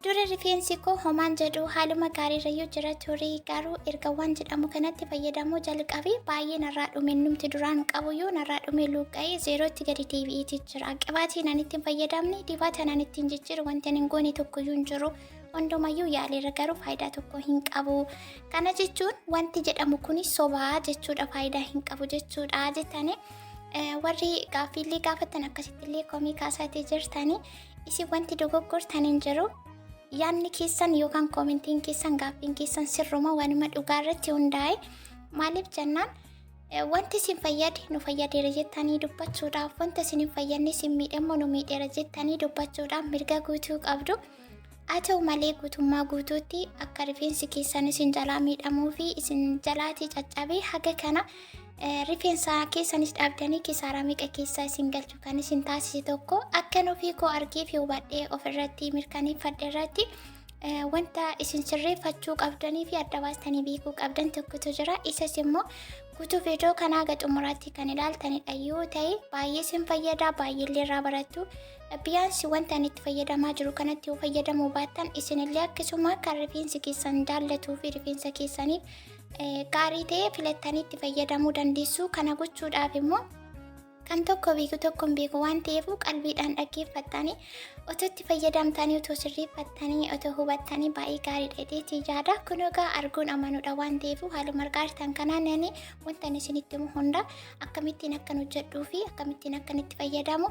Dura rifeensi koo homaan jedhu haaluma gaariirrayyuu jira ture garuu erga waan jedhamu kanatti fayyadamuu jalqabee baay'ee narraa dhume numti duraan qabuyyuu narraa dhume luqqa'ee zeerootti gadi deebi'eeti jira. Qibaatiin ani ittiin fayyadamne dibata ani ittiin jijjiiru wanti ani hin goone tokkoyyuu hin jiru. Hundumayyuu yaaleera garuu faayidaa tokko hin qabu. Kana jechuun wanti jedhamu kunis sobaa jechuudha, faayidaa hin qabu jechuudha jettanii warri gaaffiillee gaafattan akkasittillee komii kaasaatee jirtanii isin wanti dogoggortan hin jiru. Yaanni keessan yookaan koomentiin keessan gaaffiin keessan sirruma wanuma dhugaa irratti hundaa'e. Maaliif jennaan wanti isin fayyade nu fayyadeera jettanii dubbachuudhaaf, wanta isin hin fayyadne isin miidhammoo nu miidheera jettanii dubbachuudhaaf mirga guutuu qabdu. Haa ta'u malee guutummaa guutuutti akka rifeensi keessan isin jalaa miidhamuu fi isin jalaatii caccabee haga kana rifeensa keessanis dhaabdanii kisaaraa meeqa keessaa isin galchu kan isin taasise tokko akka ofii koo argee fi hubadhee ofirratti mirkaneeffadhe irratti wanta isin sirreeffachuu qabdanii fi adda baastanii beekuu qabdan tokkotu jira. Isas immoo guutuu viidiyoo kanaa gara xumuraatti kan ilaaltanidha yoo ta'e baay'ee isin fayyada, baay'eellee irraa barattu. Biyaansi wanta ani itti fayyadamaa jiru kanatti yoo fayyadamuu baattan isinillee akkasuma kan rifeensi keessan jaallatuu fi rifeensa keessaniif gaarii ta'e filattanii itti fayyadamuu dandeessu. Kana gochuudhaaf immoo kan tokko beeku tokko hin beeku waan ta'eef qalbiidhaan dhaggeeffattanii otoo itti fayyadamtanii otoo sirreeffattanii otoo hubattanii baay'ee gaariidha jedheetii yaada. Kun egaa arguun amanuudha waan ta'eef haaluma argaartan kanaan ani wanta isinitti himu hunda akkamittiin akkan hojjedhuu fi akkamittiin akkan itti fayyadamu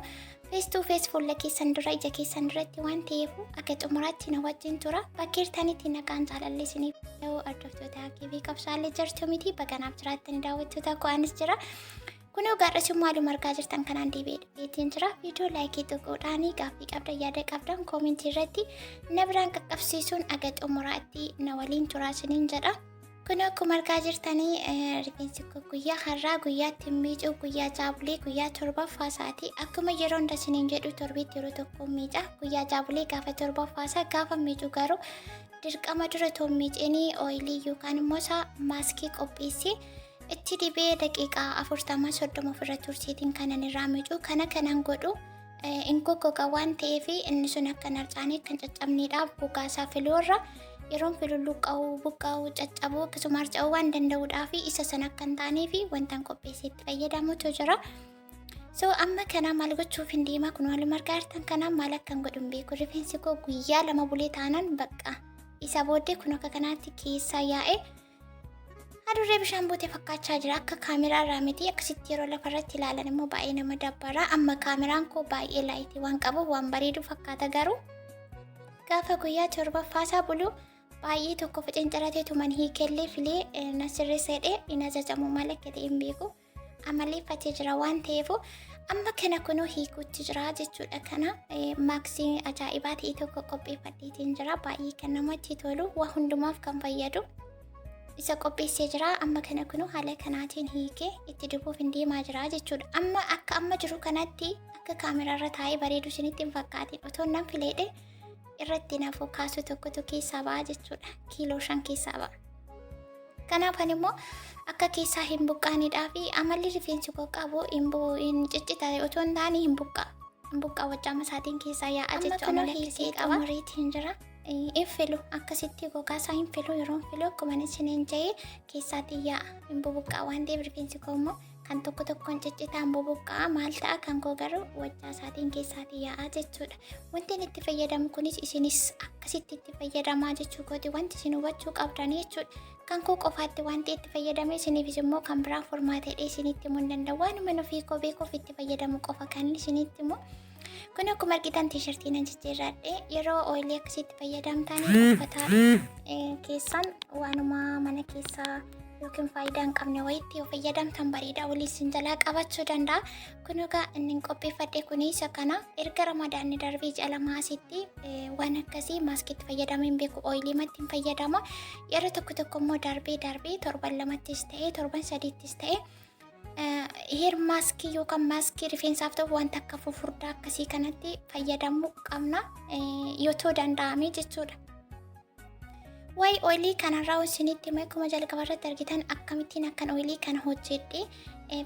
face to face fuula keessan dura ija keessan duratti waan ta'eef akka xumuraatti na wajjin tura. Bakkeertanitti nagaan jaalallee isiniif ta'u hordoftoota akkiifi qabsaallee jirtu miti baganaaf jiraattanii daawwattoota ko'anis jira. Kun gaarras maaluma argaa jirtan kanaan deebi'eetiin jira. Viidiyoo laayikii tokkodhaan gaaffii qabdan yaada qabdan koomentii irratti na biraan qaqqabsiisuun aga xumuraatti na waliin turaa isiniin jedha. Kun akkuma argaa jirtanii rifeensi koo guyyaa har'aa guyyaatti miicuu guyyaa jaabulee guyyaa torbaffaa isaati. Akkuma yeroo hunda isiniin jedhu torbeetti yeroo tokko miica. Guyyaa jaabulee gaafa torbaffaa isaa gaafa miicuu garuu dirqama dura toon miiceenii ooyilii yookaan immoo isaa maaskii qopheessee itti dibee daqiiqaa 40-30 ofirra tursiitiin kanan irraa miicuu. Kana kanan godhu in goggoga waan ta'eef inni sun akka narcaanii kan caccabneedhaaf gogaasaa filuurra yeroon filu luqqa'uu buqqa'uu caccabuu akkasuma harca'uu waan danda'uudhaaf isa sana akka hin taaneef wantan qopheessee itti fayyadamutu jira. So amma kana maal gochuuf hin deemaa kun wal argaartan kana maal akkan godhu hin beeku. Rifeensi koo guyyaa 2 bulee taanan bakka isa booddee kun akka kanaatti keessaa yaa'e adurree bishaan buutee fakkaachaa jira. Akka kaameraa irraa miti akkasitti yeroo lafarratti ilaalan immoo baay'ee nama dabbara. Amma kaameraan koo baay'ee laayitii waan qabu waan bareedu fakkaata garuu gaafa guyyaa torbaffaasaa bulu baay'ee tokko ficincaratee tuman hiikellee filee na sirreessedhee hin ajajamu maal akka ta'e hin beeku. Amaleeffatee jira waan ta'eef amma kana kunuu hiikuutti jira jechuudha. Kana maaksii ajaa'ibaa ta'e tokko qopheeffadheetiin jira. Baay'ee kan namatti tolu waa hundumaaf kan fayyadu isa qopheessee jira. Amma kana kunuu haala kanaatiin hiikee itti dibuuf hin deemaa jira jechuudha. Amma akka amma jiru kanatti akka kaameraarra taa'ee bareedu isinitti hin fakkaatin otoo nan fileedhe irratti naafuu kaasu tokkotu keessaa ba'a jechuudha. Kiiloo 5 keessaa ba'a. Kanaaf ani immoo akka keessaa hin buqqaanidhaa fi amalli rifeensi koo qabu hin ciccita otoo hin taane hin buqqaa wajjaa masaatiin keessaa yaa'a jechuudha. Amma kana hiikee xumuriitiin jira. Infilu akkasitti gogaasaa infilu yeroo infilu akkuma isiniin jedhe keessaatii yaa'a hin bubuqqaa waan ta'eef rifeensi koo immoo kan tokko tokkoon ciccitaan bubuqqaa maal ta'a kan koo garuu wajjaa isaatiin keessaatii yaa'a jechuudha. Wanti inni itti fayyadamu kunis isinis akkasitti itti fayyadamaa jechuu kooti wanti isin hubachuu qabdan jechuudha. Kan koo qofaatti wanti itti fayyadame isiniifis immoo kan biraan formaatedha isinitti himuu hin danda'u. Waanuma ofii koo beekuuf itti fayyadamu qofa kan isinitti immoo kun akkuma argitan tiishartii nan jijjiirradhe yeroo ooyilii akkasitti fayyadamtan uffata keessan waanuma mana keessaa yookiin faayidaa hin qabne wayitti yoo fayyadamtan bareeda olii isin jalaa qabachuu danda'a. Kun egaa inni qopheeffadhe kuni isa kana erga ramadaanni darbee ji'a 2 asitti waan akkasii maaskiitti fayyadamee hin beeku ooyiliimatti hin fayyadama. Yeroo tokko immoo darbee torban 2ttis ta'ee torban 3ttis ta'ee heer maaskii yookaan maaskii rifeensaaf ta'u wanta akka fufurdaa akkasii kanatti fayyadamuu qabna yoo danda'ame jechuudha. Waa'ee ooyilii kanarraa isinitti himee akkuma jalqaba irratti argitan akkamittiin akkan ooyilii kana hojjedhe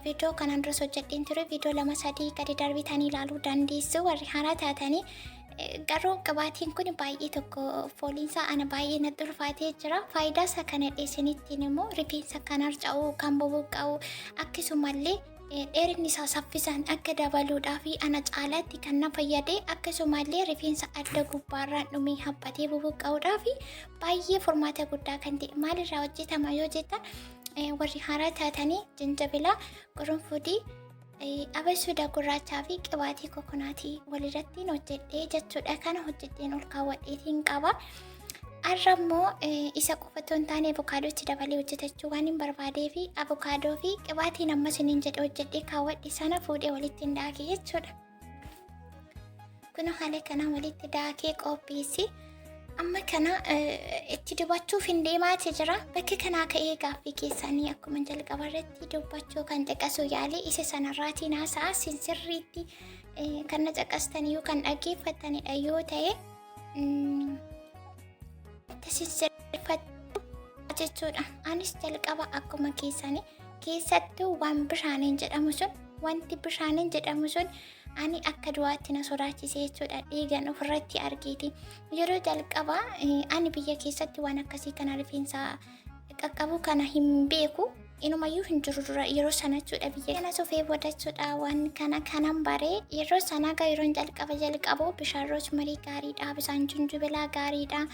viidiyoo kanaan duras hojjedheen ture. Viidiyoo 2-3 gadi darbitanii ilaaluu dandeessu. Warri haaraa taatanii Garuu qabaatiin kun baay'ee tokko fooliinsaa ana baay'ee natti ulfaatee jira. Faayidaa isaa kana dheessinittiin immoo rifeensa kan harca'u, kan bubuqqa'u, akkasumallee dheerinni isaa saffisaan akka dabaluudhaa fi ana caalaatti kan na fayyade, akkasumallee rifeensa adda gubbaarraan dhumee haphatee bubuqqa'uudhaa fi baay'ee furmaata guddaa kan ta'e. Maalirraa hojjetama yoo jettan warri haaraa taatanii jinjabila, qurunfudii, abasuuda gurraachaa fi qibaatii kokonaatii walirrattiin hojjedhee jechuudha. Kana hojjedheen ol kaawwadheetiin qaba. Har'a immoo isa qofa otoo hin taane avokaadooti dabalee hojjetachuu waan hin barbaadee fi avokaadoo fi qibaatiin amma isiniin jedhe hojjedhee kaawwadhe sana fuudhee walitti hin daakee jechuudha. Kun haala kanaan walitti daakee qopheessi. Amma kana itti dubachuuf hin deemaatee jira. Bakka kanaa ka'ee gaaffii keessanii akkuma jalqaba irratti dubbachuu kan caqasu yaalee isa sanarraatiin haasa'a sirriitti kan na caqastanii yoo kan dhaggeeffattanidha yoo ta'e sirreeffatu jechuudha. Anis jalqaba akkuma keessattuu waan bishaanin jedhamu sun, wanti bishaanin jedhamu sun ani akka du'aatti na sodaachise jechuudha. Dhiigan ofirratti argeeti. Yeroo jalqaba ani biyya keessatti waan akkasii kana rifeensa qaqqabu kana hin beeku. Inumayyuu hin jiru dura yeroo sana jechuudha. Biyya kana sofee bodachuudha waan kana kanan baree yeroo sana yeroon jalqabu bishaan roosmarii gaariidha, bishaan jinjibilaa gaariidha,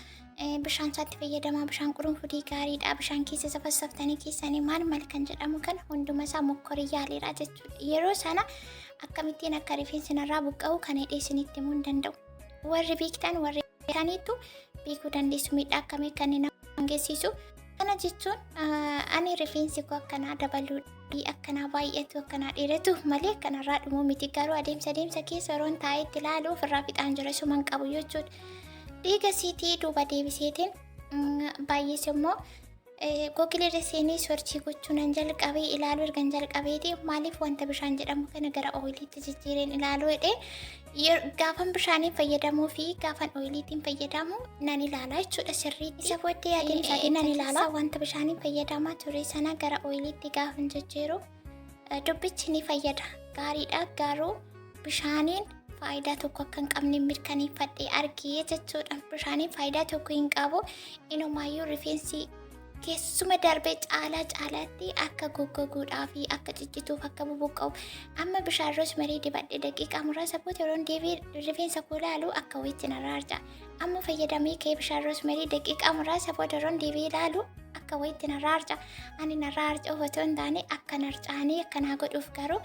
bishaan isaatti fayyadamaa, bishaan qurunfudii gaariidha, bishaan keessa safassaftanii keessanii maal kan jedhamu kan hunduma isaa mokkorii yaaleera jechuudha. Yeroo sana akkamittiin akka rifeensi narraa buqqa'u kana dheessinitti himuu hin danda'u. Warri beektan warri beekaniitu beekuu dandeessu miidhaa akkamii kan nama geessisu. Kana jechuun ani rifeensi koo akkanaa dabaluu fi akkanaa baay'atu akkanaa dheeratu malee kanarraa dhumuu miti. Garuu adeemsa keessa yeroon taa'ee itti ilaalu ofirraa fixaan jira suman qabu jechuudha. Dhiiga siitii duuba deebiseetiin baay'ees immoo Google seenii soorchii gochuu nan jalqabee ilaaluu ergan jalqabeeti maaliif wanta bishaan jedhamu kana gara ooyiliitti jijjiireen ilaaluu jedhee gaafan bishaaniin fayyadamuu fi gaafan ooyiliitiin fayyadamu nan ilaala jechuudha sirriitti. Isa booddee adeemsa nan ilaala wanta bishaaniin fayyadamaa ture sana gara ooyiliitti gaafan jijjiiru dubbichi ni fayyada gaariidha. Garuu bishaaniin faayidaa tokko akka hin qabne mirkaneeffadhee argee jechuudha. Bishaaniin faayidaa tokko hin qabu. Inumaayyuu rifeensi keessuma darbee caalaatti akka goggoguudhaa fi akka ciccituuf akka bubuqqa'u. Amma bishaan roosmarii dibadhe daqiiqaa muraasa booda yeroon deebi'ee rifeensa koo ilaalu akka wayiitti narraa harca'a. Amma fayyadamee ka'ee bishaan roosmarii daqiiqaa muraasa booda yeroon deebi'ee ilaalu akka wayiitti narraa harca'a. Ani narraa harca'uuf otoo hin taane akka narcaanii akkanaa godhuuf garuu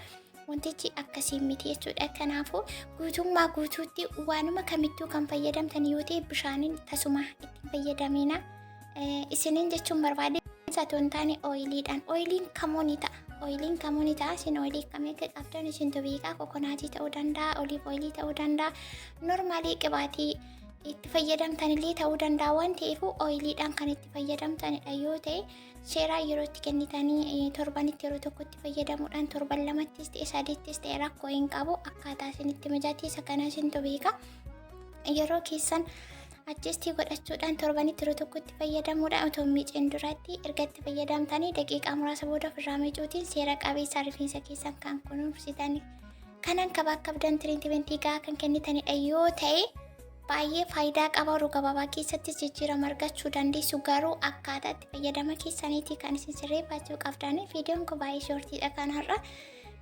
wantichi akkasii miti jechuudha. Kanaafuu guutummaa guutuutti waanuma kamittuu kan fayyadamtan yoo ta'e bishaaniin tasuma ittiin fayyadamina. Isiniin jechuun barbaade otoo hin taane ooyiliidhaan. Ooyiliin kamuu ni ta'a. Isin ooyilii kamii akka qabdan isintu beekaa. Kokonaatii ta'uu danda'a, oliif ooyilii ta'uu danda'a, normaalii qibaatii itti fayyadamtanillee ta'uu danda'a. Waan ta'eef ooyiliidhaan kan itti fayyadamtanidha yoo ta'e seeraa yeroo itti kennitanii torbanitti yeroo tokkotti fayyadamuudhaan torban lamattis ta'e sadiittis ta'e rakkoo hin qabu. Akkaataa isinitti mijate isa kana isintu beeka. Yeroo keessan ajjeestii godhachuudhaan torbanitti yeroo tokkotti fayyadamuudhaan otoo miiceen duratti erga itti fayyadamtanii daqiiqaa muraasa booda ofirraa miicuutiin seera qabeessa rifeensa keessan kan kunuunsitanii kanan kabaak qabdan tiriitimentii gahaa kan kennitanidha yoo ta'e baay'ee faayidaa qaba. Yeroo gabaabaa keessatti jijjiirama argachuu dandeessu. Garuu akkaataa itti fayyadama keessaniitii kan isin sirreeffachuu qabdan. Viidiyoon kun baay'ee shoortiidha kanarra.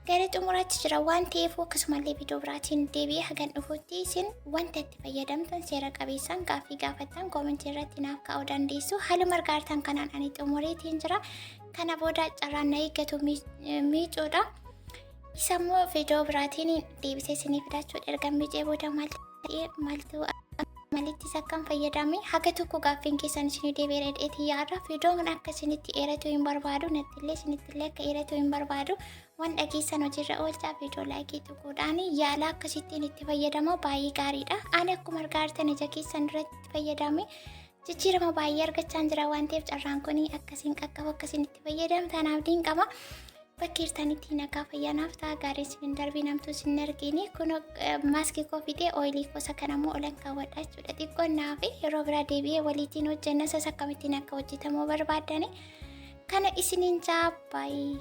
Gara xumuraatti jira waan ta'eef akkasumallee viidiyoo biraatiin deebi'ee hagan dhufuutti isin wanta itti fayyadamtan seera qabeessaan gaaffii gaafattan koomentii irratti naaf kaa'uu dandeessu. Haaluma argaartan kanaan ani xumureetiin jira. Kana booda carraan na eeggatu miicuudha. Isa immoo viidiyoo biraatiin deebisee isinii fidachuudha. Erga miicee booda malitti sakkan fayyadame haga tokko gaaffiin keessan isinii deebi'ee dheetii yaada. Viidiyoon akka isinitti dheeratu hin barbaadu. Nattillee isinittillee akka dheeratu hin barbaadu. Waan dhageessan hojiirra oolchaa viidiyoo laayikii tuquudhaan yaala akkasittiin itti fayyadamu baay'ee gaariidha. Ani akkuma argaartan ija keessan irratti fayyadame jijjiirama baay'ee argachaa jira waan ta'eef carraan kun akkasiin qaqqabu akkasiin itti fayyadamtan abdiin qaba. Bakki hirtanitti nagaa fayyanaaf ta'a gaarii isin darbii namtuu isin argini. Kun maaskii koo fixee ooyilii gosa kanammoo olan kaawwadha jechuudha. Xiqqoonnaa fi yeroo biraa deebi'ee waliitiin hojjenna sas akkamittiin akka hojjetamuu barbaadani. Kana isiniin jaa baay'ee.